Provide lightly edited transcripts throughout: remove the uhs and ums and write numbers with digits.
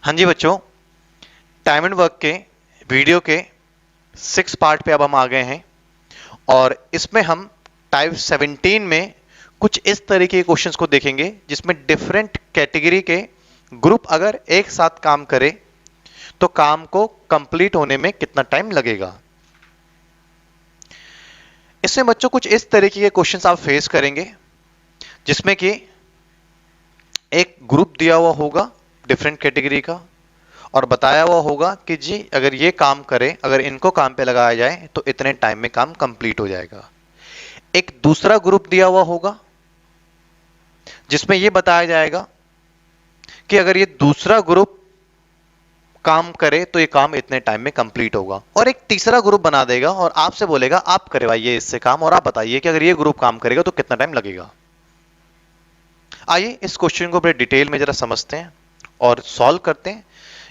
हाँ जी बच्चों, time and work के वीडियो के 6 पार्ट पे अब हम आ गए हैं और इसमें हम टाइप 17 में कुछ इस तरीके के क्वेश्चंस को देखेंगे जिसमें डिफरेंट कैटेगरी के ग्रुप अगर एक साथ काम करे तो काम को कंप्लीट होने में कितना टाइम लगेगा। इसमें बच्चों कुछ इस तरीके के क्वेश्चंस आप फेस करेंगे जिसमें कि एक ग्रुप दिया हुआ होगा डिफरेंट कैटेगरी का और बताया हुआ होगा कि जी अगर ये काम करें, अगर इनको काम पे लगाया जाए तो इतने टाइम में काम कंप्लीट हो जाएगा। एक दूसरा ग्रुप दिया हुआ होगा जिसमें ये बताया जाएगा कि अगर ये दूसरा ग्रुप काम करे तो ये काम इतने टाइम में कंप्लीट होगा। और एक तीसरा ग्रुप बना देगा और आपसे बोलेगा आप करवाइए इससे काम और आप बताइए कि अगर ये ग्रुप काम करेगा तो कितना टाइम लगेगा। आइए इस क्वेश्चन को बड़े डिटेल में जरा समझते हैं और सॉल्व करते हैं।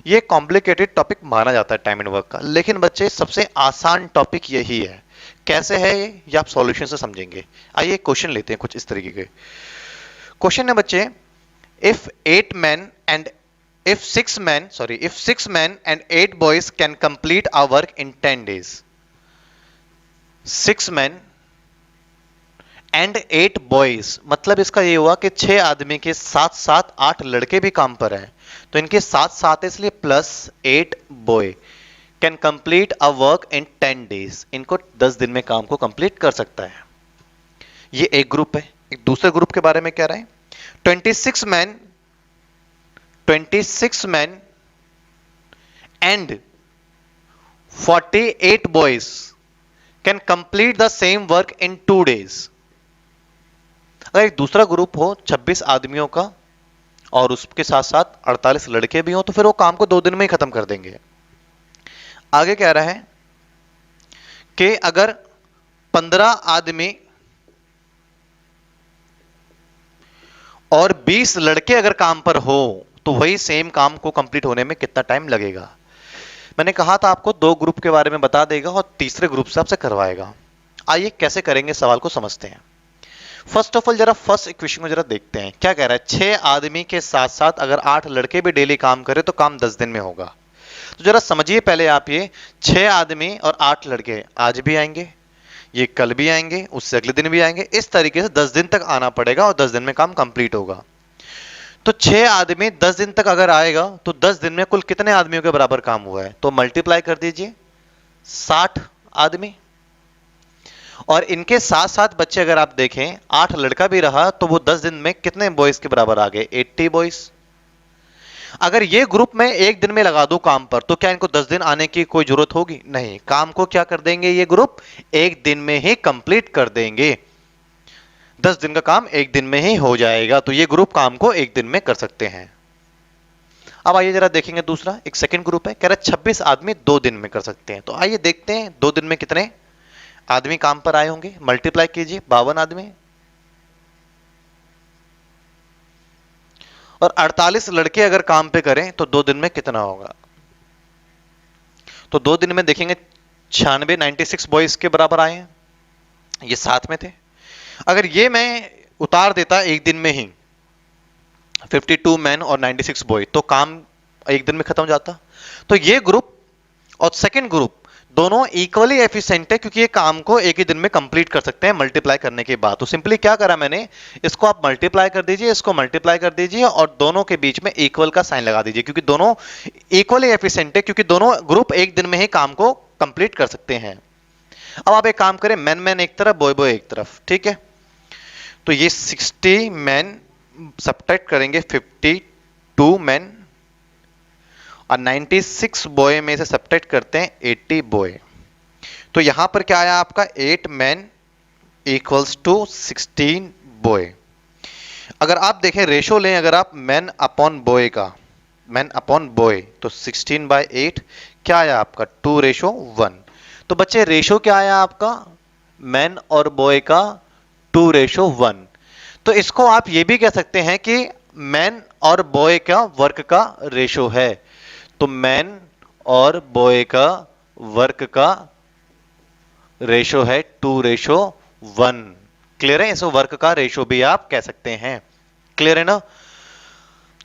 ये कॉम्प्लिकेटेड टॉपिक माना जाता है टाइम एंड वर्क का, लेकिन बच्चे सबसे आसान टॉपिक यही है। कैसे है ये आप सॉल्यूशन से समझेंगे। आइए क्वेश्चन लेते हैं कुछ इस तरीके के। क्वेश्चन है बच्चे, if 6 men and 8 boys can complete our work in 10 days. 6 men and 8 boys, मतलब इसका ये हुआ कि 6 आदमी के साथ साथ 8 लड़के भी काम पर हैं, तो इनके साथ साथ है इसलिए plus 8 boy can complete a work in 10 days. इनको 10 दिन में काम को कंप्लीट कर सकता है। ये एक ग्रुप है। एक दूसरे ग्रुप के बारे में क्या रहा है, 26 man and 48 boys can complete the same work in 2 days. अगर एक दूसरा ग्रुप हो 26 आदमियों का और उसके साथ साथ 48 लड़के भी हो तो फिर वो काम को 2 दिन में ही खत्म कर देंगे। आगे कह रहा है कि अगर 15 आदमी और 20 लड़के अगर काम पर हो तो वही सेम काम को कंप्लीट होने में कितना टाइम लगेगा। मैंने कहा था आपको 2 ग्रुप के बारे में बता देगा और तीसरे ग्रुप से आपसे करवाएगा। आइए कैसे करेंगे सवाल को समझते हैं। फर्स्ट ऑफ ऑल जरा फर्स्ट इक्वेशन को जरा देखते हैं। क्या कह रहा है, 6 आदमी के साथ साथ अगर 8 लड़के भी डेली काम करें तो काम 10 दिन में होगा। तो जरा समझिए पहले आप, ये 6 आदमी और 8 लड़के आज भी आएंगे, ये कल भी आएंगे, उससे अगले दिन भी आएंगे। इस तरीके से 10 दिन तक आना पड़ेगा और 10 दिन में काम कंप्लीट होगा। तो 6 आदमी 10 दिन तक अगर आएगा तो 10 दिन में कुल कितने आदमियों के बराबर काम हुआ है, तो मल्टीप्लाई कर दीजिए 60 आदमी। और इनके साथ साथ बच्चे अगर आप देखें 8 लड़का भी रहा तो वो 10 दिन में कितने बॉयज के बराबर आ गए, 80 बॉयज। अगर ये ग्रुप में एक दिन में लगा दूं काम पर तो क्या इनको 10 दिन आने की कोई जरूरत होगी, नहीं। काम को क्या कर देंगे ये ग्रुप, एक दिन में ही कंप्लीट कर देंगे। 10 दिन का काम एक दिन में ही हो जाएगा, तो ये ग्रुप काम को एक दिन में कर सकते हैं। अब आइए जरा देखेंगे दूसरा, एक सेकंड ग्रुप है, कह रहा है 26 आदमी 2 दिन में कर सकते हैं। तो आइए देखते हैं 2 दिन में कितने आदमी काम पर आए होंगे। मल्टीप्लाई कीजिए 52 आदमी और 48 लड़के अगर काम पे करें तो 2 दिन में कितना होगा, तो 2 दिन में देखेंगे 96 बॉयज के बराबर आए हैं, ये साथ में थे। अगर ये मैं उतार देता एक दिन में ही 52 मैन और 96 बॉय तो काम एक दिन में खत्म हो जाता। तो ये ग्रुप और सेकंड ग्रुप दोनों इक्वली एफिशिएंट है क्योंकि ये काम को एक ही दिन में कंप्लीट कर सकते हैं मल्टीप्लाई करने के बाद। तो सिंपली क्या करा मैंने, इसको आप मल्टीप्लाई कर दीजिए, इसको मल्टीप्लाई कर दीजिए और दोनों के बीच में इक्वल का साइन लगा दीजिए क्योंकि दोनों इक्वली एफिशिएंट है, क्योंकि दोनों ग्रुप एक दिन में ही काम को कंप्लीट कर सकते हैं। अब आप एक काम करें, मैन एक तरफ बॉय बॉय एक तरफ, ठीक है। तो ये 60 मैन सब्ट्रैक्ट करेंगे 52 मैन और 96 बॉय में से सब्ट्रैक्ट करते हैं 80 बॉय। तो यहां पर क्या आया आपका, 8 मैन इक्वल्स टू 16 बॉय। अगर आप देखें रेशो लें, अगर आप मैन अपॉन बॉय का, मैन अपॉन बॉय, तो 16/8 क्या आया आपका 2:1। तो बच्चे रेशो क्या आया आपका, मैन और बॉय का 2:1। तो इसको आप ये भी कह सकते हैं कि मैन और बॉय का वर्क का रेशो है। तो मैन और बॉय का वर्क का रेशो है 2:1। क्लियर है, इसको वर्क का रेशो भी आप कह सकते हैं। क्लियर है ना।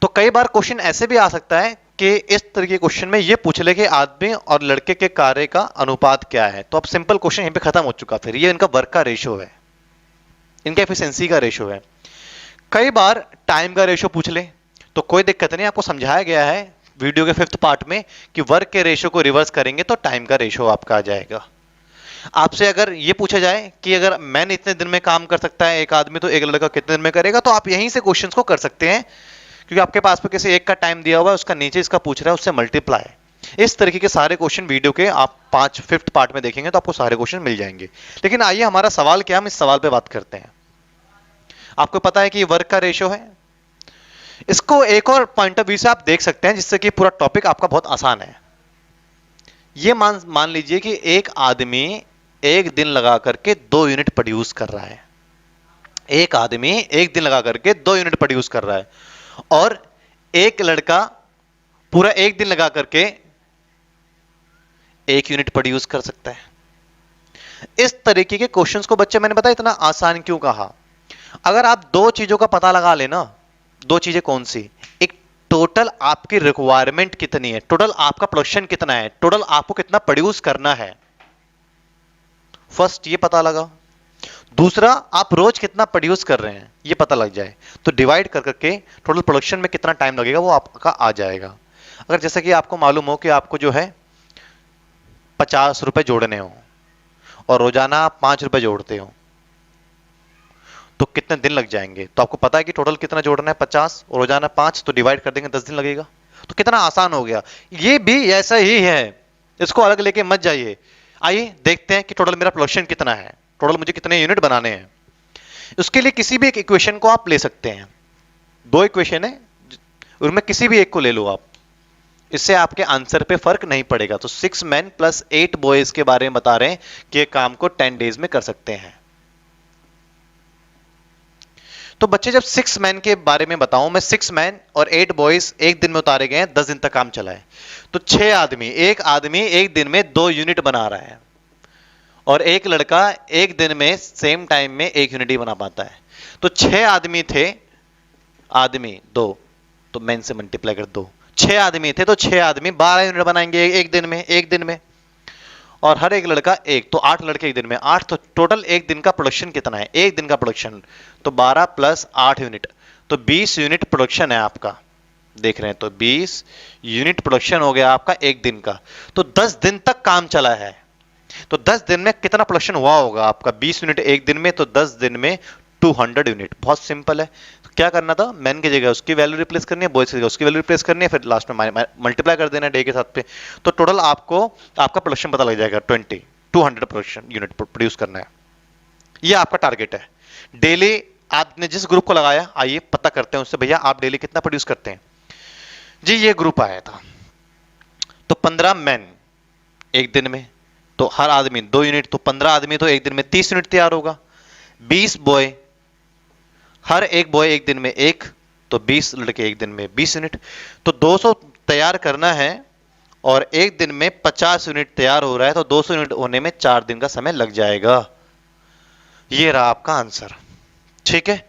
तो कई बार क्वेश्चन ऐसे भी आ सकता है कि इस तरह के क्वेश्चन में ये पूछ ले कि आदमी और लड़के के कार्य का अनुपात क्या है, तो अब सिंपल क्वेश्चन यहीं पे खत्म हो चुका। फिर ये इनका वर्क का रेशो है, इनका एफिशिएंसी का रेशो है। कई बार टाइम का रेशो पूछ ले तो कोई दिक्कत नहीं, आपको समझाया गया है वीडियो के 5th पार्ट में कि वर्क के रेशो को रिवर्स करेंगे तो टाइम का रेशो आपका आ जाएगा। आपसे अगर ये पूछा जाए कि अगर मैन इतने दिन में काम कर सकता है एक आदमी, तो एक लड़का कितने दिन में करेगा, तो आप यहीं से क्वेश्चंस को कर सकते हैं, क्योंकि आपके पास पे किसी एक का टाइम दिया हुआ है, उसका नीचे इसका पूछ रहा है, उससे मल्टीप्लाई। इस तरीके के सारे क्वेश्चन वीडियो के आप 5th पार्ट में देखेंगे तो आपको सारे क्वेश्चन मिल जाएंगे। लेकिन आइए हमारा सवाल क्या, हम इस सवाल पे बात करते हैं। आपको पता है कि ये वर्क का रेशो है। इसको एक और पॉइंट ऑफ व्यू से आप देख सकते हैं जिससे कि पूरा टॉपिक आपका बहुत आसान है। ये मान लीजिए कि एक आदमी एक दिन लगा करके 2 यूनिट प्रोड्यूस कर रहा है। एक आदमी एक दिन लगा करके 2 यूनिट प्रोड्यूस कर रहा है, और एक लड़का पूरा एक दिन लगा करके 1 यूनिट प्रोड्यूस कर सकता है। इस तरीके के क्वेश्चंस को बच्चे, मैंने बताया इतना आसान क्यों कहा। अगर आप दो चीजों का पता लगा लेना, दो चीजें कौन सी, एक टोटल आपकी रिक्वायरमेंट कितनी है, टोटल आपका प्रोडक्शन कितना है, टोटल आपको कितना प्रोड्यूस करना है, फर्स्ट ये पता लगा। दूसरा, आप रोज कितना प्रोड्यूस कर रहे हैं ये पता लग जाए, तो डिवाइड कर करके टोटल प्रोडक्शन में कितना टाइम लगेगा वो आपका आ जाएगा। अगर जैसे कि आपको मालूम हो कि आपको जो है 50 रुपए जोड़ने हो और रोजाना आप 5 रुपए जोड़ते हो, तो कितने दिन लग जाएंगे, तो आपको पता है कि टोटल कितना जोड़ना है 50 और रोजाना 5, तो डिवाइड कर देंगे 10 दिन लगेगा। तो कितना आसान हो गया। ये भी ऐसा ही है, इसको अलग लेके मत जाइए। आइए देखते हैं कि टोटल मेरा प्रोडक्शन कितना है, टोटल मुझे कितने यूनिट बनाने हैं। उसके लिए किसी भी एक इक्वेशन को आप ले सकते हैं। 2 इक्वेशन है, उनमें किसी भी एक को ले लो आप, इससे आपके आंसर पे फर्क नहीं पड़ेगा। तो 6 men + 8 boys के बारे में बता रहे हैं कि ये काम को 10 डेज में कर सकते हैं। तो बच्चे, जब 6 men के बारे में बताऊं मैं, 6 men और 8 boys एक दिन में उतारे गए हैं, 10 दिन तक काम चला है। तो 6 आदमी, एक आदमी एक दिन में 2 यूनिट बना रहा है, और एक लड़का एक दिन में सेम टाइम में 1 यूनिट ही बना पाता है। तो 6 आदमी थे, आदमी 2, तो men से मल्टीप्लाई कर 2, 6 आदमी थे तो 6 आदमी 12 यूनिट बनाएंगे एक दिन में, और हर एक लड़का 1, तो 8 लड़के एक दिन में 8, तो टोटल एक दिन का प्रोडक्शन कितना है, एक दिन का प्रोडक्शन, तो 12 + 8 यूनिट, तो 20 यूनिट प्रोडक्शन है आपका। देख रहे हैं, तो 20 यूनिट प्रोडक्शन हो गया आपका एक दिन का। तो 10 दिन तक काम चला है, तो 10 दिन में कितना प्रोडक्शन हुआ होगा आपका, 20 यूनिट एक दिन में, तो 10 दिन में 200 यूनिट। बहुत सिंपल है। तो क्या करना था, मैन की जगह उसकी वैल्यू रिप्लेस करनी है, बॉयज की जगह उसकी वैल्यू रिप्लेस करनी है, फिर लास्ट में मल्टीप्लाई कर देना डे के साथ पे, तो टोटल आपको आपका प्रोडक्शन पता लग जाएगा। 200 प्रोडक्शन यूनिट प्रोड्यूस करना है, ये आपका टारगेट है। डेली आपने जिस ग्रुप को लगाया, आइए पता करते हैं उससे, भैया आप डेली कितना प्रोड्यूस करते हैं जी। ये ग्रुप आया था, तो 15 मैन एक दिन में, तो हर आदमी 2 यूनिट, तो 15 आदमी तो एक दिन में 30 यूनिट तैयार होगा। 20 बॉय, हर एक बॉय एक दिन में 1, तो 20 लड़के एक दिन में 20 यूनिट, तो 200 तैयार करना है, और एक दिन में 50 यूनिट तैयार हो रहा है, तो 200 यूनिट होने में 4 दिन का समय लग जाएगा। ये रहा आपका आंसर। ठीक है,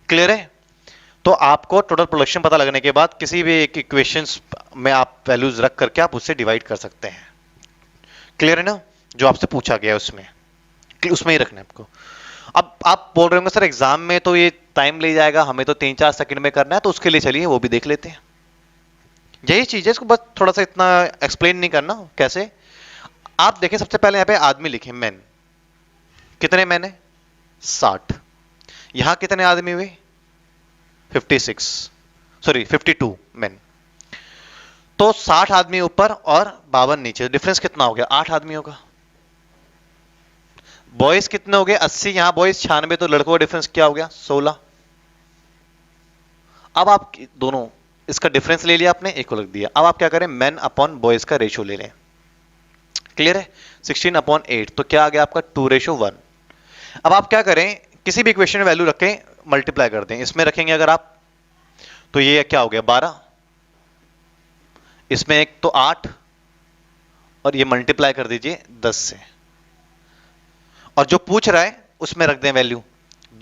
क्लियर है। तो आपको टोटल प्रोडक्शन पता लगने के बाद किसी भी एक इक्वेशंस में आप वैल्यूज रख करके आप उससे डिवाइड कर सकते हैं। क्लियर है ना, जो आपसे पूछा गया है उसमें ही रखना है आपको। अब आप बोल रहे होंगे सर एग्जाम में तो ये टाइम ले जाएगा, हमें तो 3-4 सेकंड में करना है, तो उसके लिए चलिए वो भी देख लेते हैं। यही चीज है, इसको बस थोड़ा सा इतना एक्सप्लेन नहीं करना। कैसे, आप देखें, सबसे पहले यहां पे आदमी लिखे, मैन, कितने मैन है 60, यहां कितने आदमी हुए 52 मैन, तो 60 आदमी ऊपर और 52 नीचे, डिफरेंस कितना हो गया 8 आदमियों का। बॉयज कितने हो गए 80, यहां बॉयज 96, तो लड़कों का डिफरेंस क्या हो गया 16। अब आप दोनों इसका डिफरेंस ले लिया आपने, एक को रख दिया। अब आप क्या करें, मैन अपॉन बॉयज का रेशियो ले लें। क्लियर है, 16/8, तो क्या आ गया आपका 2:1। अब आप क्या करें, किसी भी इक्वेशन में वैल्यू रखें, मल्टीप्लाई कर दें। इसमें रखेंगे अगर आप, तो ये क्या हो गया 12, इसमें एक तो 8, और ये मल्टीप्लाई कर दीजिए 10 से, और जो पूछ रहा है उसमें रख दें वैल्यू,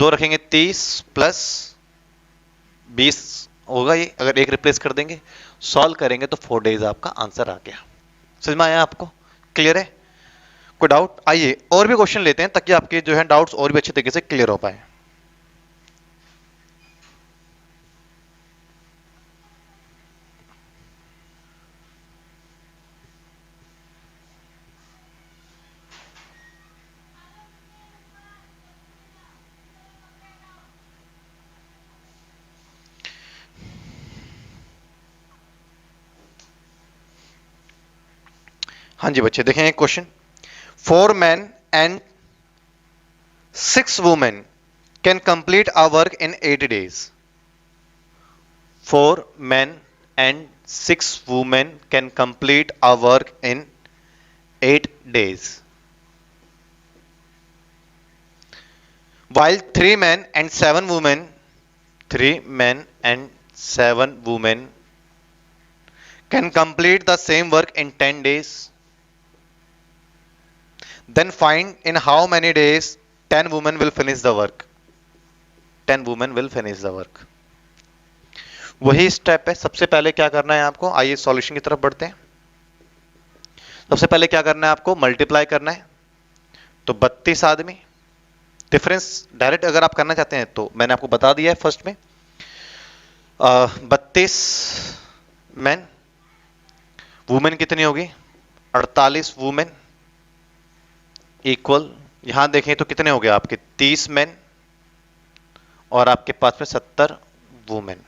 2 रखेंगे 30 + 20 होगा ये, अगर एक रिप्लेस कर देंगे, सॉल्व करेंगे तो 4 डेज आपका आंसर आ गया। समझ में आया आपको? क्लियर है? कोई डाउट? आइए और भी क्वेश्चन लेते हैं ताकि आपके जो है डाउट्स और भी अच्छे तरीके से क्लियर हो पाए। हाँ जी बच्चे, देखें एक question. 4 men and 6 women can complete a work in 8 days. 4 men and 6 women can complete a work in 8 days. While 3 men and 7 women, 3 men and 7 women can complete the same work in 10 days. Then find in how many days 10 women will finish the work. 10 women will finish the work. वही step है। सबसे पहले क्या करना है आपको, आइए solution की तरफ बढ़ते हैं। सबसे पहले क्या करना है आपको, मल्टीप्लाई करना है। तो 32 आदमी, डिफरेंस डायरेक्ट अगर आप करना चाहते हैं तो मैंने आपको बता दिया है फर्स्ट में। 32 मैन, वुमेन कितनी होगी, 48 वुमेन इक्वल, यहां देखें तो कितने हो गए आपके 30 मैन और आपके पास में 70 वुमेन।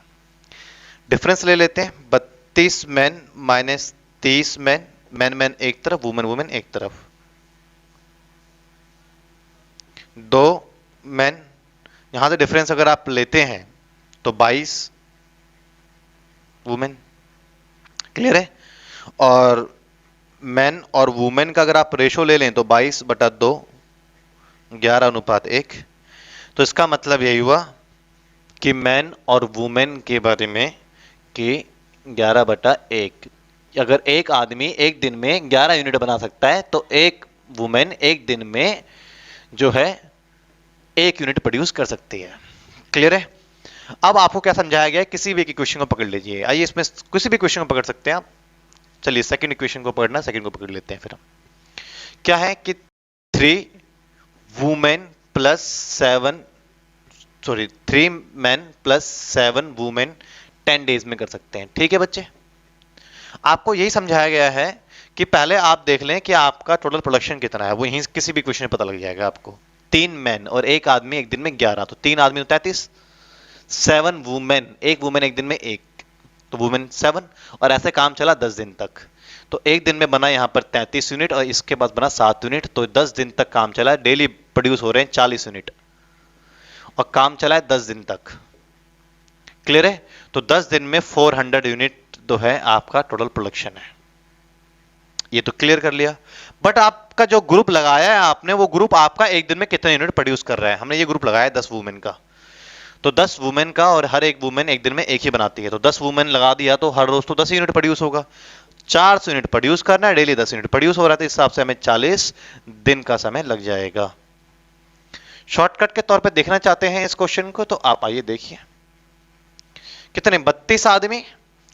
डिफरेंस ले लेते हैं, 32 man minus 30 man, man man एक तरफ, वुमेन वुमेन एक तरफ, 2 मैन, यहां से डिफरेंस अगर आप लेते हैं तो 22 वुमेन। क्लियर है? और मैन और वुमेन का अगर आप रेशो ले लें तो 22/2, 11:1। तो इसका मतलब यही हुआ कि मैन और वुमेन के बारे में कि 11/1, अगर एक आदमी एक दिन में 11 यूनिट बना सकता है तो एक वुमेन एक दिन में जो है 1 यूनिट प्रोड्यूस कर सकती है। क्लियर है? अब आपको क्या समझाया गया है, किसी भी इक्वेशन को पकड़ लीजिए। आइए इसमें किसी भी इक्वेशन को पकड़ सकते हैं आप। चलिए सेकंड इक्वेशन को पकड़ना, सेकंड को पकड़ लेते हैं फिर हम। क्या है कि 3 women plus 7, sorry 3 man plus 7 women 10 days में कर सकते हैं। ठीक है बच्चे, आपको यही समझाया गया है कि पहले आप देख लें कि आपका टोटल प्रोडक्शन कितना है, वो यहीं किसी भी क्वेश्चन में पता लग जाएगा आपको। 3 मैन और एक आदमी एक दिन में 11, तो 3 आदमी 33, 7 वुमेन, एक वुमेन एक दिन में एक, तो वुमेन 7, और ऐसे काम चला 10 दिन तक। तो एक दिन में बना यहां पर 33 यूनिट और इसके बाद बना 7 यूनिट, तो 10 दिन तक काम चला है। डेली प्रोड्यूस हो रहे हैं 40 यूनिट और काम चला है 10 दिन तक। क्लियर है? तो 10 दिन में 400 यूनिट तो है आपका टोटल प्रोडक्शन है। ये तो क्लियर कर लिया। बट आपका जो ग्रुप लगाया है आपने, वो ग्रुप आपका एक दिन में कितने यूनिट प्रोड्यूस कर रहा है। हमने ये ग्रुप लगाया है 10 वुमेन का, तो 10 वुमेन का, और हर एक वुमेन एक दिन में एक ही बनाती है, तो 10 वुमेन लगा दिया तो हर रोज तो 10 यूनिट प्रोड्यूस होगा। 400 यूनिट प्रोड्यूस करना है, डेली 10 यूनिट प्रोड्यूस हो रहा है, तो इस हिसाब से हमें 40 दिन का समय लग जाएगा। शॉर्टकट के तौर पे देखना चाहते हैं इस क्वेश्चन को, तो आप आइए देखिए। कितने, 32 आदमी,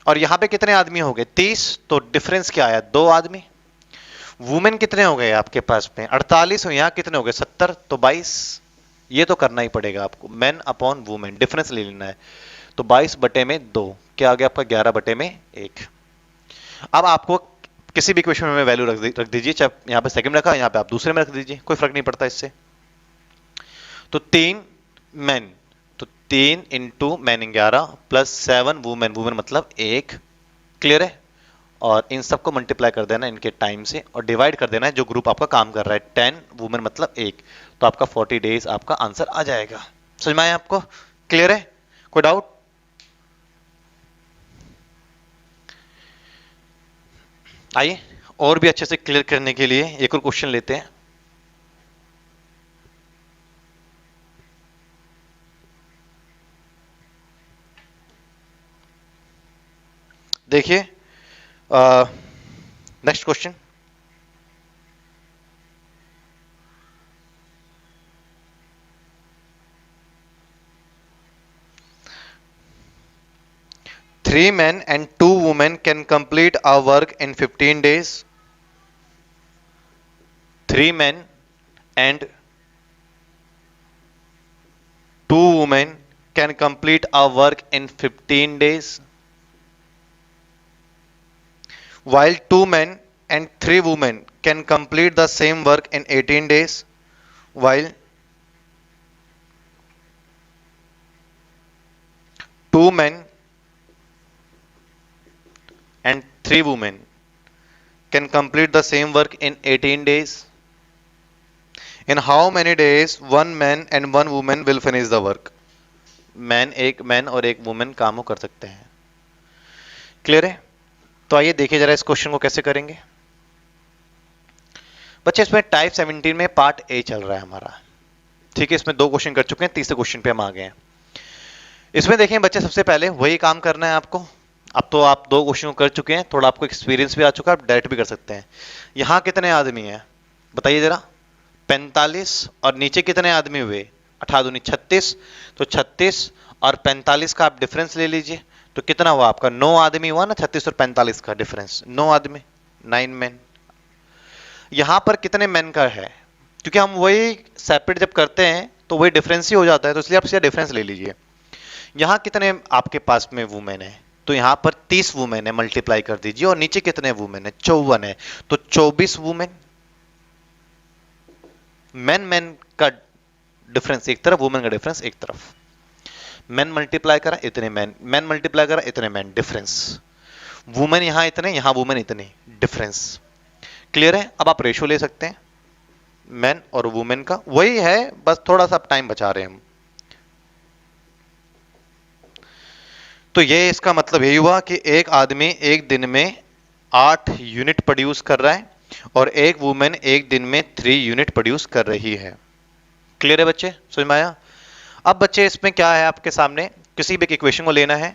और यहां पे कितने आदमी हो गए 30, तो डिफरेंस क्या आया, 2 आदमी। वुमेन कितने हो गए आपके पास में 48, और यहां कितने हो गए 70, तो 22। ये तो करना ही पड़ेगा आपको, मैन अपॉन वुमेन, डिफरेंस ले लेना है। तो 22/2 क्या आ गया आपका, 11/1। अब आपको किसी भी इक्वेशन में वैल्यू रख दीजिए, चाहे यहां पे सेकंड रखा, यहां पे आप दूसरे में रख दीजिए, कोई फर्क नहीं पड़ता इससे। तो 3 मैन, तो 3 into man 11 plus 7 women, women मतलब 1। क्लियर है? और इन सबको मल्टीप्लाई कर देना इनके टाइम से और डिवाइड कर देना है जो ग्रुप आपका काम कर रहा है, 10 वुमेन मतलब 1, तो आपका 40 डेज आपका आंसर आ जाएगा। समझ में आया आपको? क्लियर है? कोई डाउट? आइए और भी अच्छे से क्लियर करने के लिए एक और क्वेश्चन लेते हैं। देखिए next question. 3 men and 2 women can complete our work in 15 days. 3 men and 2 women can complete our work in 15 days, while 2 men and 3 women can complete the same work in 18 days, while 2 men and 3 women can complete the same work in 18 days. In how many days one man and one woman will finish the work? एक man और एक women काम कर सकते हैं। Clear है? तो आइए देखिए जरा इस क्वेश्चन को कैसे करेंगे। बच्चे इसमें टाइप 17 में पार्ट ए चल रहा है हमारा, ठीक है। इसमें 2 क्वेश्चन कर चुके हैं, तीसरे क्वेश्चन पे हम आ गए हैं। इसमें देखें बच्चे, सबसे पहले वही काम करना है आपको। अब तो आप 2 क्वेश्चन कर चुके हैं, थोड़ा आपको एक्सपीरियंस भी आ चुका है, आप डायरेक्ट भी कर सकते हैं। यहां कितने आदमी हैं बताइए जरा? 45 और नीचे कितने आदमी हुए? 18 दूनी 36, तो 36 और 45 का आप डिफरेंस ले लीजिए, तो कितना हुआ आपका? 9 आदमी हुआ ना, 36 और 45 का डिफरेंस 9 आदमी, 9 मैन। यहां पर कितने मैन का है? क्योंकि हम वही सेपरेट जब करते हैं तो वही डिफरेंस ही हो जाता है, तो इसलिए आप सीधा डिफरेंस ले लीजिए। यहां कितने आपके पास में वुमेन है? तो यहां पर 30 वुमेन है, मल्टीप्लाई कर दीजिए। और नीचे कितने वुमेन है? 54 है, तो 24 वुमेन। मैन मैन का डिफरेंस एक तरफ, वुमेन का डिफरेंस एक तरफ। मैन मल्टीप्लाई करा इतने मैन, मैन मल्टीप्लाई करा इतने मैन, डिफरेंस। वुमेन यहां इतने, यहां वुमेन इतने, डिफरेंस। क्लियर है? अब आप रेशो ले सकते हैं मैन और वुमेन का, वही है, बस थोड़ा सा टाइम बचा रहे हैं हम। तो ये इसका मतलब यही हुआ कि एक आदमी एक दिन में 8 यूनिट प्रोड्यूस कर रहा है और एक वुमेन एक दिन में 3 यूनिट प्रोड्यूस कर रही है। क्लियर है बच्चे? समझ में आया? अब बच्चे इसमें क्या है आपके सामने, किसी भी एक इक्वेशन को लेना है,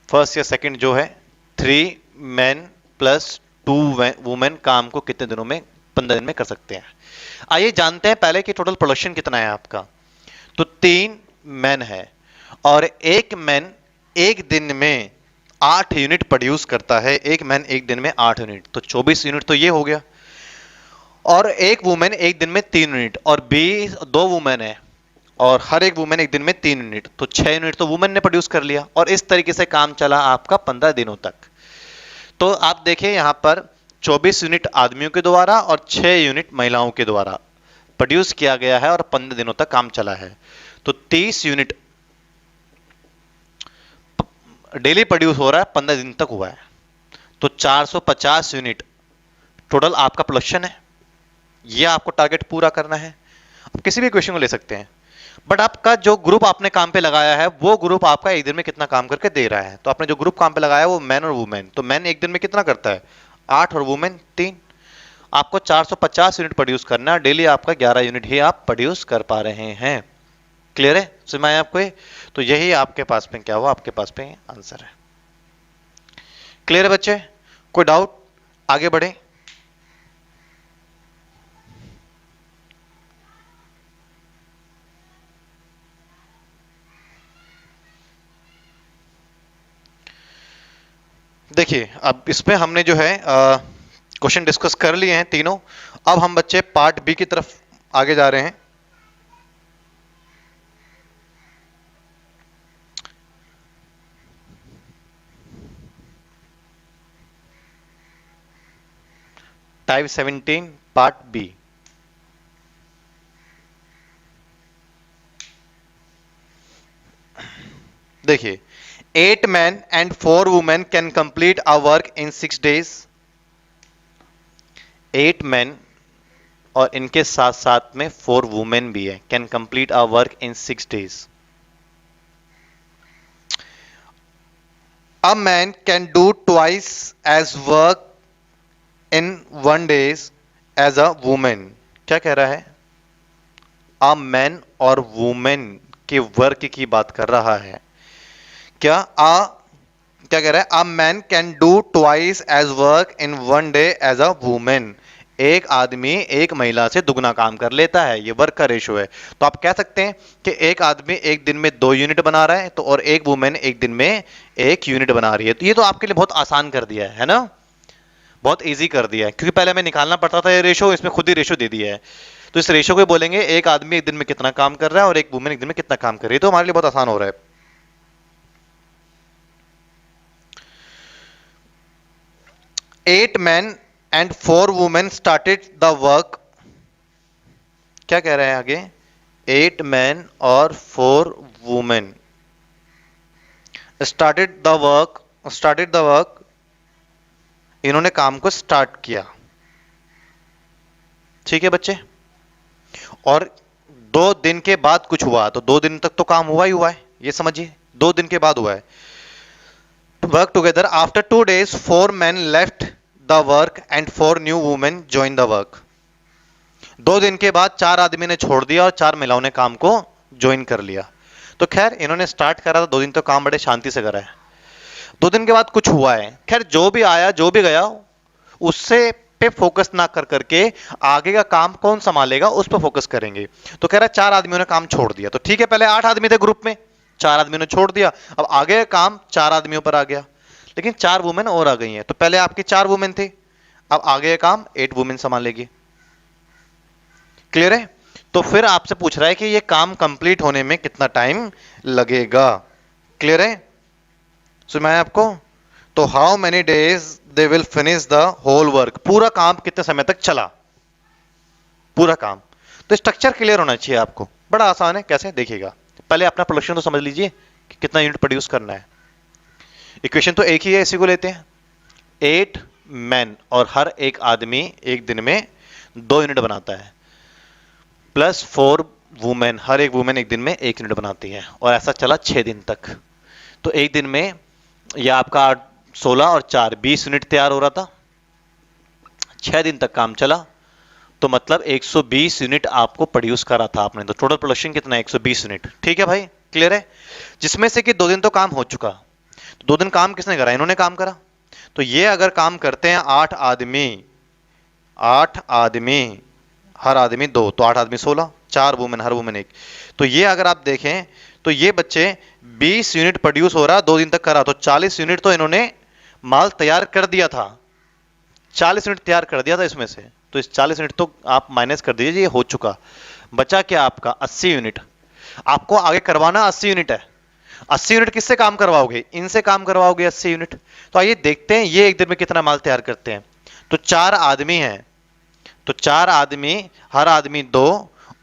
फर्स्ट या सेकंड जो है, 3 मैन प्लस 2 वुमेन काम को कितने दिनों में? 15 दिन में कर सकते हैं। आइए जानते हैं पहले कि टोटल प्रोडक्शन कितना है आपका। तो 3 मैन है और एक मैन एक दिन में 8 यूनिट प्रोड्यूस करता है, एक मैन एक दिन में 8 यूनिट, तो 24 यूनिट तो ये हो गया। और एक वुमेन एक दिन में 3 यूनिट, और 2 वुमेन है और हर एक वुमेन एक दिन में 3 यूनिट, तो 6 यूनिट तो वुमेन ने प्रोड्यूस कर लिया। और इस तरीके से काम चला आपका 15 दिनों तक। तो आप देखिए यहां पर 24 यूनिट आदमियों के द्वारा और 6 यूनिट महिलाओं के द्वारा प्रोड्यूस किया गया है और 15 दिनों तक काम चला है। तो 30 यूनिट डेली प्रोड्यूस हो रहा है, 15 दिन तक हुआ है, तो 450 यूनिट टोटल आपका प्रोडक्शन है। ये आपको टारगेट पूरा करना है। आप किसी भी क्वेश्चन को ले सकते हैं, बट आपका जो ग्रुप आपने काम पे लगाया है वो ग्रुप आपका एक दिन में कितना काम करके दे रहा है। तो आपने जो ग्रुप काम पे लगाया है वो मैन और वुमेन, तो मैन एक दिन में कितना करता है? 8 और वुमेन 3। आपको 450 यूनिट प्रोड्यूस करना है, डेली आपका 11 यूनिट ही आप प्रोड्यूस कर पा रहे हैं। क्लियर है? समझ में आया आपको? तो यही आपके पास में क्या हुआ, आपके पास में आंसर है। क्लियर है बच्चे? कोई डाउट? आगे बढ़े। देखिए अब इसमें हमने जो है क्वेश्चन डिस्कस कर लिए हैं तीनों। अब हम बच्चे पार्ट बी की तरफ आगे जा रहे हैं। Type 17 part B. देखिए 8 men and 4 women can complete our work in 6 days. 8 men और इनके साथ साथ में 4 women भी है, can complete our work in 6 days. A man can do twice as work in 1 day as a woman. क्या कह रहा है? A man और woman के वर्क की बात कर रहा है। क्या कह रहा है? A man can do twice as work in 1 day as a woman. एक आदमी एक महिला से दुगना काम कर लेता है, ये वर्क का रेशो है। तो आप कह सकते हैं कि एक आदमी एक दिन में 2 यूनिट बना रहा है, तो और एक वुमेन एक दिन में 1 यूनिट बना रही है। तो ये तो आपके लिए बहुत आसान कर दिया है ना, बहुत इजी कर दिया है, क्योंकि पहले हमें निकालना पड़ता था ये रेशो, इसमें खुद ही रेशो दे दिया है। तो इस रेशो को बोलेंगे एक आदमी एक दिन में कितना काम कर रहा है और एक वुमेन एक दिन में कितना काम कर रही है। तो हमारे लिए बहुत आसान हो रहा है। 8 men and 4 women started the work। क्या कह रहे हैं आगे? 8 men और 4 women started the work। इन्होंने काम को स्टार्ट किया, ठीक है बच्चे। और 2 दिन के बाद कुछ हुआ, तो 2 दिन तक तो काम हुआ ही हुआ है, ये समझिए 2 दिन के बाद हुआ है। Work together after 2 days 4 men left the work and 4 new women joined the work. 2 दिन के बाद 4 आदमी ने छोड़ दिया और 4 महिलाओं ने काम को ज्वाइन कर लिया। तो खैर इन्होंने स्टार्ट करा था, 2 दिन तो काम बड़े शांति से करा है। 2 दिन के बाद कुछ हुआ है, खैर जो भी आया जो भी गया उससे पे फोकस ना कर करके आगे का काम कौन संभालेगा उस पर फोकस करेंगे। तो कह रहा है 4 आदमियों ने काम छोड़ दिया। तो ठीक है, पहले 8 आदमी थे ग्रुप में, 4 आदमियों ने छोड़ दिया, अब आगे का काम 4 आदमियों पर आ गया, लेकिन 4 वुमेन और आ गई हैं। तो पहले आपके 4 वुमेन थे, अब आगे का काम 8 वुमेन संभालेगी। क्लियर है? तो फिर आपसे पूछ रहा है कि ये काम कंप्लीट होने में कितना टाइम लगेगा। क्लियर है? सुना है आपको? तो how many days they will finish the whole work. पूरा काम कितने समय तक चला, पूरा काम। तो स्ट्रक्चर क्लियर होना चाहिए आपको, बड़ा आसान है। कैसे देखिएगा, पहले अपना प्रोडक्शन तो समझ लीजिए कि कितना यूनिट प्रोड्यूस करना है। इक्वेशन तो एक ही है, इसी को लेते हैं। 8 men और हर एक आदमी एक दिन में 2 यूनिट बनाता है, प्लस 4 वुमेन, हर एक वुमेन एक दिन में 1 यूनिट बनाती है, और ऐसा चला 6 दिन तक। तो एक दिन में यह आपका 16 और 4 20 यूनिट तैयार हो रहा था। 6 दिन तक काम चला, तो मतलब 120 यूनिट आपको प्रोड्यूस करा था आपने। तो टोटल प्रोडक्शन कितना है? 120 यूनिट। ठीक है भाई, क्लियर है? जिसमें से कि 2 दिन तो काम हो चुका। तो 2 दिन काम किसने करा? इन्होंने काम करा। तो ये अगर काम करते हैं 8 आदमी, 8 आदमी हर आदमी 2, तो 8 आदमी 16, 4 वुमेन हर वुमेन 1। तो ये अगर आप देखें तो ये बच्चे 20 यूनिट प्रोड्यूस हो रहा, 2 दिन तक करा, तो 40 यूनिट तो इन्होंने माल तैयार कर दिया था। 40 यूनिट तैयार कर दिया था इसमें से। तो इस 40 यूनिट तो आप माइनस कर दीजिए, ये हो चुका। बचा क्या आपका? 80 यूनिट। आपको आगे करवाना 80 यूनिट है। 80 यूनिट किससे काम करवाओगे? इनसे काम करवाओगे 80 यूनिट। तो आइए देखते हैं ये एक दिन में कितना माल तैयार करते हैं। तो 4 आदमी हैं, तो 4 आदमी हर आदमी 2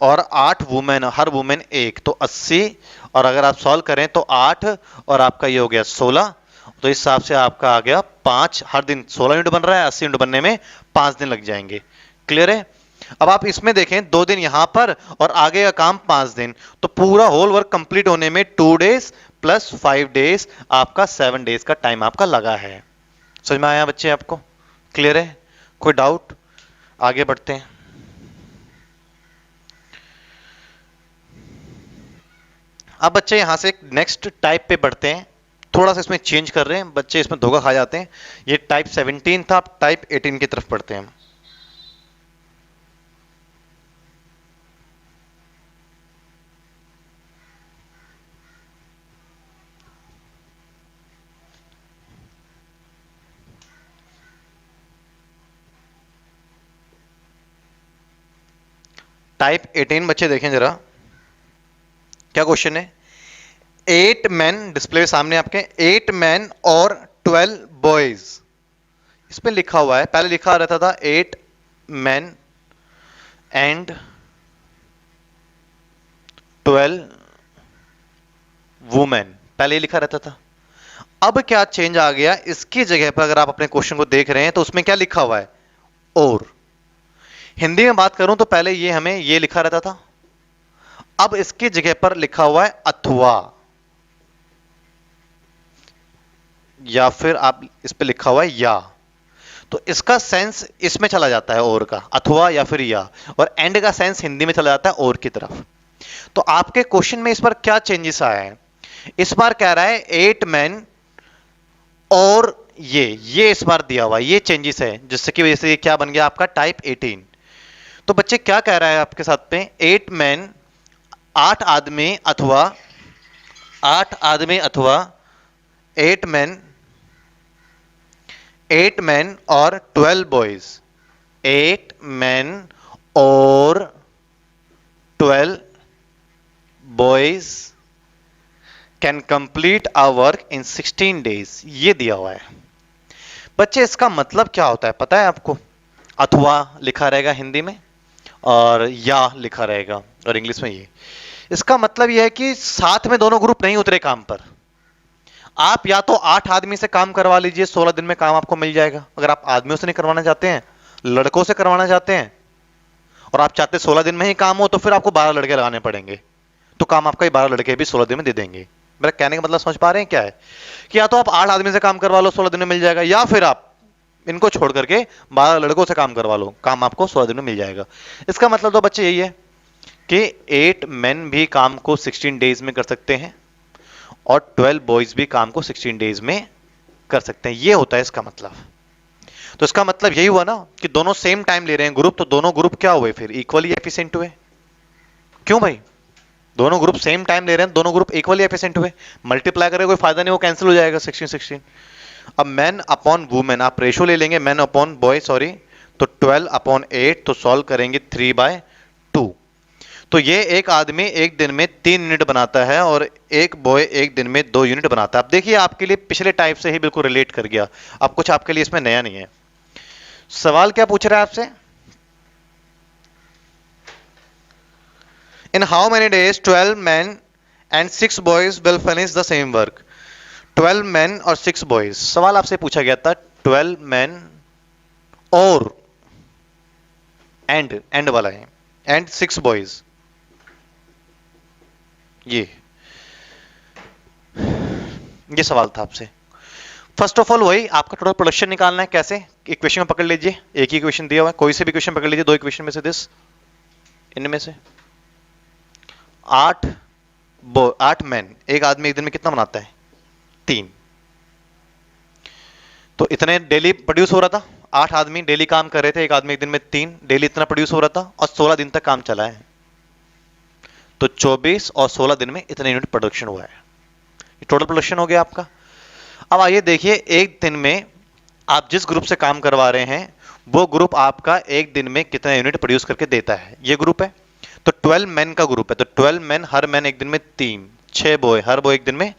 और 8 वुमेन हर वुमेन 1, तो 80। और अगर आप सॉल्व करें तो 8 और आपका ये हो गया 16। तो इस हिसाब से आपका आ गया 5। हर दिन 16 यूनिट बन रहा है, 80 यूनिट बनने में 5 दिन लग जाएंगे। क्लियर है? अब आप इसमें देखें 2 दिन यहां पर और आगे का काम 5 दिन, तो पूरा होल वर्क कंप्लीट होने में 2 डेज प्लस 5 डेज, आपका 7 डेज का टाइम आपका लगा है। समझ में आया बच्चे आपको? क्लियर है? कोई डाउट? आगे बढ़ते हैं। अब बच्चे यहां से नेक्स्ट टाइप पे बढ़ते हैं। थोड़ा सा इसमें चेंज कर रहे हैं, बच्चे इसमें धोखा खा जाते हैं। ये टाइप 17 था, अब टाइप 18 की तरफ बढ़ते हैं। टाइप 18 बच्चे देखें जरा, क्या क्वेश्चन है? 8 men, डिस्प्ले सामने आपके, 8 men और 12 boys। इस पे लिखा हुआ है, पहले लिखा रहता था 8 men and 12 women, पहले लिखा रहता था। अब क्या चेंज आ गया? इसकी जगह पर अगर आप अपने क्वेश्चन को देख रहे हैं तो उसमें क्या लिखा हुआ है? और। हिंदी में बात करूं तो पहले ये हमें ये लिखा रहता था, अब इसकी जगह पर लिखा हुआ है अथवा, या फिर आप इस पे लिखा हुआ है या। तो इसका सेंस इसमें चला जाता है और का, अथवा या फिर या, और एंड का सेंस हिंदी में चला जाता है और की तरफ। तो आपके क्वेश्चन में इस बार क्या चेंजेस आया है? इस बार कह रहा है 8 men और ये इस बार दिया हुआ है, ये चेंजेस है, जिससे की वजह से ये क्या बन गया आपका टाइप 18। तो बच्चे क्या कह रहा है आपके साथ पे, 8 मैन, 8 आदमी अथवा 8 मैन 8 मैन और 12 बॉयज, 8 मैन और 12 boys can complete a work in 16 days, ये दिया हुआ है। बच्चे इसका मतलब क्या होता है पता है आपको? अथवा लिखा रहेगा हिंदी में और या लिखा रहेगा और इंग्लिश में ये। इसका मतलब यह है कि साथ में दोनों ग्रुप नहीं उतरे काम पर। आप या तो 8 आदमी से काम करवा लीजिए, 16 दिन में काम आपको मिल जाएगा। अगर आप आदमियों से नहीं करवाना चाहते हैं, लड़कों से करवाना चाहते हैं और आप चाहते 16 दिन में ही काम हो, तो फिर आपको 12 लड़के लगाने पड़ेंगे। तो काम आपका ये 12 लड़के भी 16 दिन में दे देंगे। मेरा कहने का मतलब समझ पा रहे हैं क्या है? कि या तो आप 8 आदमी से काम करवा लो, 16 दिन में मिल जाएगा, या फिर आप इनको छोड़ करके 12 लड़कों से काम करवा लो, काम आपको 16 दिन में मिल जाएगा। इसका मतलब तो बच्चे यही है कि 8 मैन भी काम को 16 डेज में कर सकते हैं और 12 बॉयज भी काम को 16 डेज में कर सकते हैं। ये होता है इसका मतलब। तो इसका मतलब यही हुआ ना कि दोनों सेम टाइम ले रहे हैं ग्रुप, तो दोनों ग्रुप क्या हुए फिर? इक्वली एफिशिएंट हुए। क्यों भाई? दोनों ग्रुप सेम टाइम ले रहे हैं, दोनों ग्रुप इक्वली एफिशिएंट हुए। मल्टीप्लाई करें कोई फायदा नहीं, वो कैंसिल हो जाएगा 16-16। अब मैन अपॉन वुमेन आप रेशो ले लेंगे, मैन अपॉन बॉय सॉरी, तो 12/8, तो सॉल्व करेंगे 3/2। तो ये एक आदमी एक दिन में 3 यूनिट बनाता है और एक बॉय एक दिन में 2 यूनिट बनाता है। अब देखिए आपके लिए पिछले टाइप से ही बिल्कुल रिलेट कर गया, अब कुछ आपके लिए इसमें नया नहीं है। सवाल क्या पूछ रहा है आपसे? इन how many days 12 man and 6 boys will finish the same work. 12 man और 6 बॉयज, सवाल आपसे पूछा गया था 12 मैन और एंड वाला है, एंड 6 बॉयज। ये सवाल था आपसे। फर्स्ट ऑफ ऑल वही आपका टोटल प्रोडक्शन निकालना है। कैसे? इक्वेशन में पकड़ लीजिए, एक ही इक्वेशन दिया हुआ है, कोई से भी इक्वेशन पकड़ लीजिए, 2 इक्वेशन में से दिस, इनमें से 8 मैन, एक आदमी एक दिन में कितना बनाता है? 3। तो इतने डेली प्रोड्यूस हो रहा था, 8 आदमी डेली काम कर रहे थे, एक आदमी एक दिन में 3, डेली इतना प्रोड्यूस हो रहा था और 16 दिन तक काम चला है। तो 24 और 16 दिन में इतने यूनिट प्रोडक्शन हुआ है। ये टोटल प्रोडक्शन हो गया आपका। अब आइए देखिए, एक दिन में आप जिस ग्रुप से काम करवा रहे हैं वो ग्रुप आपका एक दिन में कितना यूनिट प्रोड्यूस करके देता है। ये ग्रुप है तो 12 मैन का ग्रुप है, तो 12 मैन, हर मैन एक दिन में 3, 6 बॉय, हर बॉय एक दिन में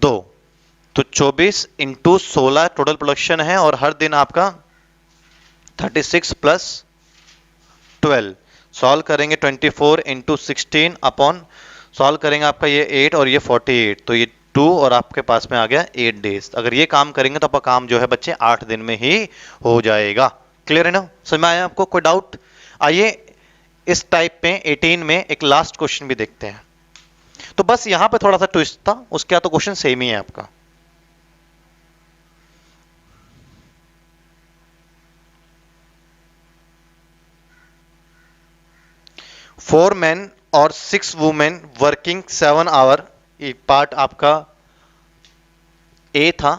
2, तो 24 इंटू 16 टोटल प्रोडक्शन है और हर दिन आपका 36 प्लस 12। सॉल्व करेंगे 24 इंटू 16 अपॉन, सॉल्व करेंगे आपका ये 8 और ये 48, तो ये 2 और आपके पास में आ गया 8 डेज। अगर ये काम करेंगे तो आपका काम जो है बच्चे 8 दिन में ही हो जाएगा। क्लियर है ना? समझ में आया आपको? कोई डाउट? आइए इस टाइप पे 18 में एक लास्ट क्वेश्चन भी देखते हैं। तो बस यहां पे थोड़ा सा ट्विस्ट था, उसके बाद तो क्वेश्चन सेम ही है आपका। फोर मैन और 6 वुमेन वर्किंग 7 आवर, ये पार्ट आपका ए था।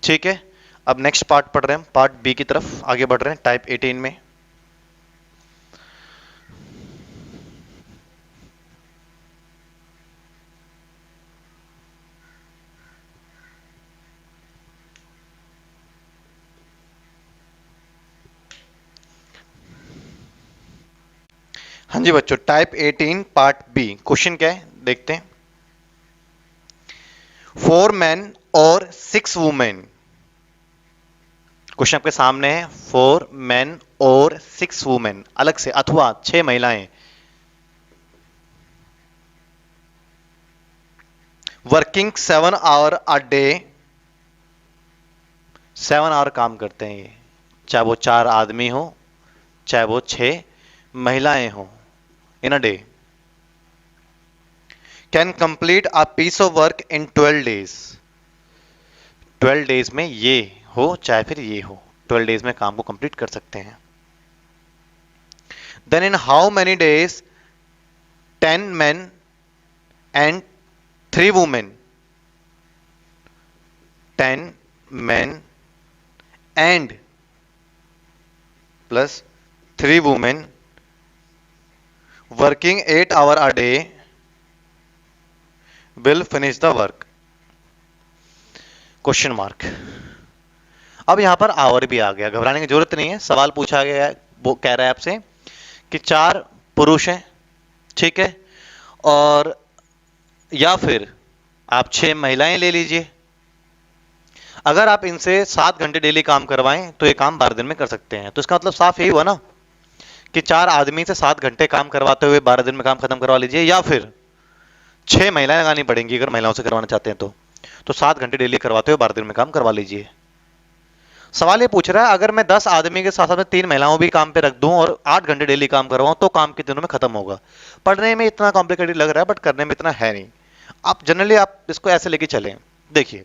ठीक है, अब नेक्स्ट पार्ट पढ़ रहे हैं, पार्ट बी की तरफ आगे बढ़ रहे हैं टाइप 18 में। हाँ जी बच्चों, टाइप 18 पार्ट बी, क्वेश्चन क्या है देखते हैं। 4 मैन और 6 वुमेन, क्वेश्चन आपके सामने है। 4 मैन और 6 वुमेन, अलग से, अथवा 6 महिलाएं, working 7 hour a day, 7 hour काम करते हैं ये, चाहे वो 4 आदमी हो चाहे वो 6 महिलाएं हो, in a day, can complete a piece of work in 12 days. 12 days में ये हो चाहे फिर ये हो, 12 डेज में काम को कंप्लीट कर सकते हैं। Then in how many days 10 men and 3 women 10 men and plus 3 women working 8 hours a day will finish the work? Question mark. अब यहां पर आवर भी आ गया, घबराने की जरूरत नहीं है। सवाल पूछा गया है, वो कह रहा है आपसे कि 4 पुरुष हैं, ठीक है, और या फिर आप 6 महिलाएं ले लीजिए। अगर आप इनसे 7 घंटे डेली काम करवाएं तो ये काम 12 दिन में कर सकते हैं। तो इसका मतलब साफ यही हुआ ना कि 4 आदमी से 7 घंटे काम करवाते हुए 12 दिन में काम खत्म करवा लीजिए, या फिर 6 महिलाएं लगानी पड़ेंगी अगर महिलाओं से करवाना चाहते हैं तो 7 घंटे डेली करवाते हुए 12 दिन में काम करवा लीजिए। सवाल ये पूछ रहा है अगर मैं 10 आदमी के साथ साथ में 3 महिलाओं भी काम पे रख दूं और 8 घंटे डेली काम करवाऊं तो काम कितने दिनों में खत्म होगा? पढ़ने में इतना कॉम्प्लिकेटेड लग रहा है बट करने में इतना है नहीं। आप जनरली आप इसको ऐसे लेके चलें, देखिए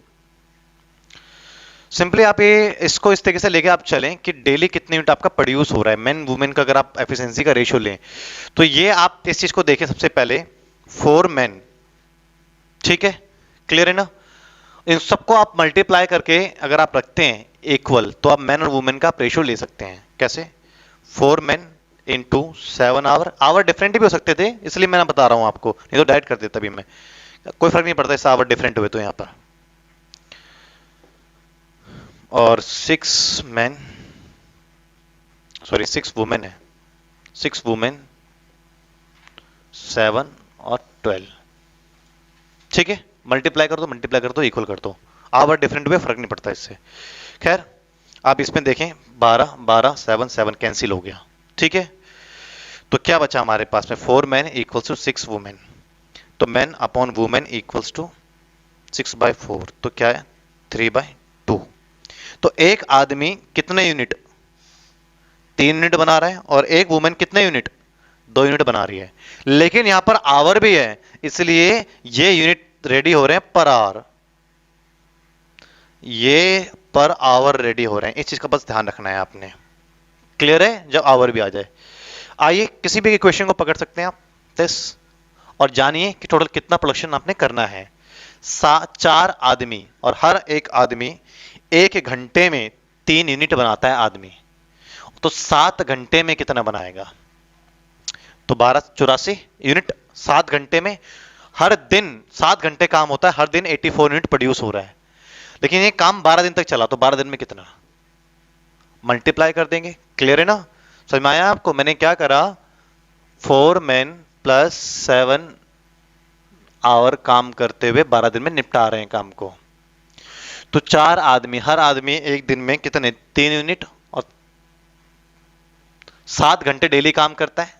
सिंपली आप ये इसको इस तरीके से लेके आप चलें कि डेली कितने यूनिट आपका प्रोड्यूस हो रहा है मेन वुमेन का। अगर आप एफिशिएंसी का रेशियो लें तो ये आप इस चीज को देखें सबसे पहले 4 मेन, ठीक है, क्लियर है ना। इन सबको आप मल्टीप्लाई करके अगर आप रखते हैं इक्वल तो आप मैन और वुमेन का आप रेशियो ले सकते हैं। कैसे? 4 men into 7 hour. Hour different भी हो सकते थे इसलिए मैं बता रहा हूं आपको, नहीं तो डायरेक्ट कर देता भी मैं, कोई फर्क नहीं पड़ता इससे आवर डिफरेंट हुए तो यहां पर। और 6 मैन, सॉरी 6 वुमेन है, 6 वुमेन 7 और 12, ठीक है, मल्टीप्लाई कर दो इक्वल कर दो। आवर डिफरेंट हुए फर्क नहीं पड़ता इससे। खैर आप इसमें देखें 12 12 7 7 कैंसिल हो गया, ठीक है। तो क्या बचा हमारे पास में 4 मैन इक्वल्स टू 6 वुमेन, तो man upon women equals to 6/4, तो क्या है 3/2। तो एक आदमी कितने यूनिट? 3 यूनिट बना रहा है और एक वुमेन कितने यूनिट? 2 यूनिट बना रही है। लेकिन यहां पर आवर भी है इसलिए ये यूनिट रेडी हो रहे हैं पर आवर, ये पर आवर रेडी हो रहे हैं। इस चीज का बस ध्यान रखना है आपने, क्लियर है, जब आवर भी आ जाए। आइए किसी भी इक्वेशन को पकड़ सकते हैं आप दिस और जानिए कि टोटल कितना प्रोडक्शन आपने करना है। 4 आदमी और हर एक आदमी 1 घंटे में 3 यूनिट बनाता है आदमी, तो 7 घंटे में कितना बनाएगा? तो 1284 यूनिट 7 घंटे में। हर दिन 7 घंटे काम होता है, हर दिन 84 यूनिट प्रोड्यूस हो रहा है, लेकिन ये काम 12 दिन तक चला, तो 12 दिन में कितना? मल्टीप्लाई कर देंगे, क्लियर है ना, समझ में आया आपको? मैंने क्या करा, 4 मैन प्लस 7 आवर काम करते हुए 12 दिन में निपटा रहे हैं काम को। तो 4 आदमी, हर आदमी एक दिन में कितने? 3 यूनिट, और 7 घंटे डेली काम करता है,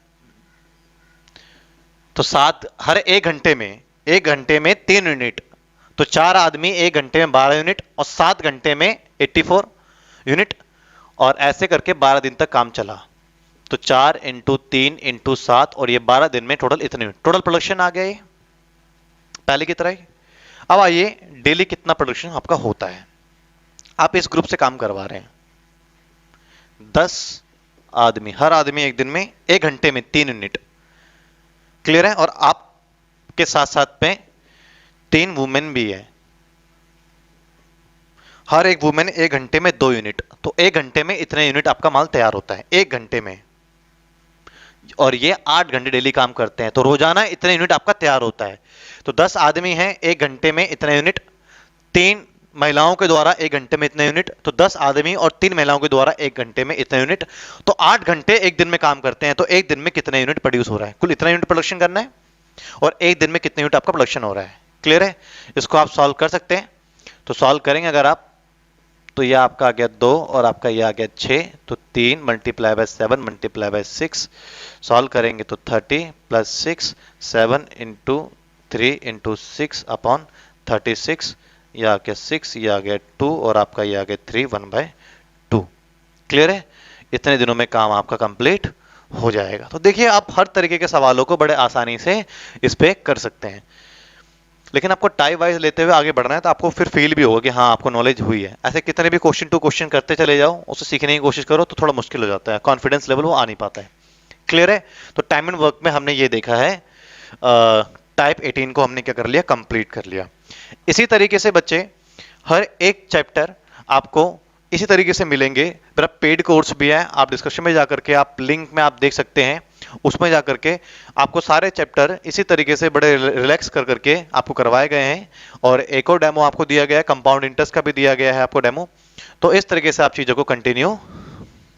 तो 7 हर 1 घंटे में 3 यूनिट, तो 4 आदमी 1 घंटे में 12 यूनिट और 7 घंटे में 84 यूनिट, और ऐसे करके 12 दिन तक काम चला। तो 4 इंटू 3 इंटू 7 और ये 12 दिन में टोटल इतने यूनिट, टोटल प्रोडक्शन आ गया ये पहले की तरह ही। अब आइए डेली कितना प्रोडक्शन आपका होता है। आप इस ग्रुप से काम करवा रहे हैं 10 आदमी, हर आदमी एक दिन में 1 घंटे में 3 यूनिट, क्लियर है, और आपके साथ साथ में 3 वुमेन भी है, हर एक वुमेन 1 घंटे में 2 यूनिट, तो 1 घंटे में इतने यूनिट आपका माल तैयार होता है 1 घंटे में, और ये 8 घंटे डेली काम करते हैं, तो रोजाना इतने यूनिट आपका तैयार होता है। तो 10 आदमी हैं 1 घंटे में इतने यूनिट, 3 महिलाओं के द्वारा 1 घंटे में इतने यूनिट, तो 10 आदमी और 3 महिलाओं के द्वारा 1 घंटे में इतने यूनिट, तो 8 घंटे एक दिन में काम करते हैं, तो एक दिन में कितने यूनिट प्रोड्यूस हो रहा है? कुल इतना यूनिट प्रोडक्शन करना है और एक दिन में कितने यूनिट आपका प्रोडक्शन हो रहा है, क्लियर है। इसको आप सॉल्व कर सकते हैं, तो सॉल्व करेंगे अगर आप, तो यह आपका आ गया 2 और आपका यह आ गया 6, तो 3 multiply by 7 multiply by 6, solve करेंगे तो 30 प्लस 6 7 इंटू 3 इंटू 6 अपॉन 36, यह आ गया 6, यह आ गया 2 और आपका यह आ गया 3 1/2, क्लियर है। इतने दिनों में काम आपका कंप्लीट हो जाएगा। तो देखिए आप हर तरीके के सवालों को बड़े आसानी से इस पे कर सकते हैं, लेकिन आपको टाइप वाइज लेते हुए आगे बढ़ना है, तो आपको फिर फील भी होगा कि हाँ आपको नॉलेज हुई है। ऐसे कितने भी क्वेश्चन टू क्वेश्चन करते चले जाओ, उससे सीखने की कोशिश करो तो थोड़ा मुश्किल हो जाता है, कॉन्फिडेंस लेवल वो आ नहीं पाता है, क्लियर है। तो टाइम एंड वर्क में हमने ये देखा है, टाइप 18 को हमने क्या कर लिया, कंप्लीट कर लिया। इसी तरीके से बच्चे हर एक चैप्टर आपको इसी तरीके से मिलेंगे। मेरा पेड कोर्स भी है, आप डिस्क्रिप्शन में जाकर के आप लिंक में आप देख सकते हैं, उसमें जाकर के आपको सारे चैप्टर इसी तरीके से बड़े रिलैक्स कर करके आपको करवाए गए हैं। और एक और डेमो आपको दिया गया है, कंपाउंड इंटरेस्ट का भी दिया गया है आपको डेमो। तो इस तरीके से आप चीज़ों को कंटिन्यू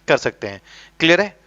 कर सकते हैं। क्लियर है?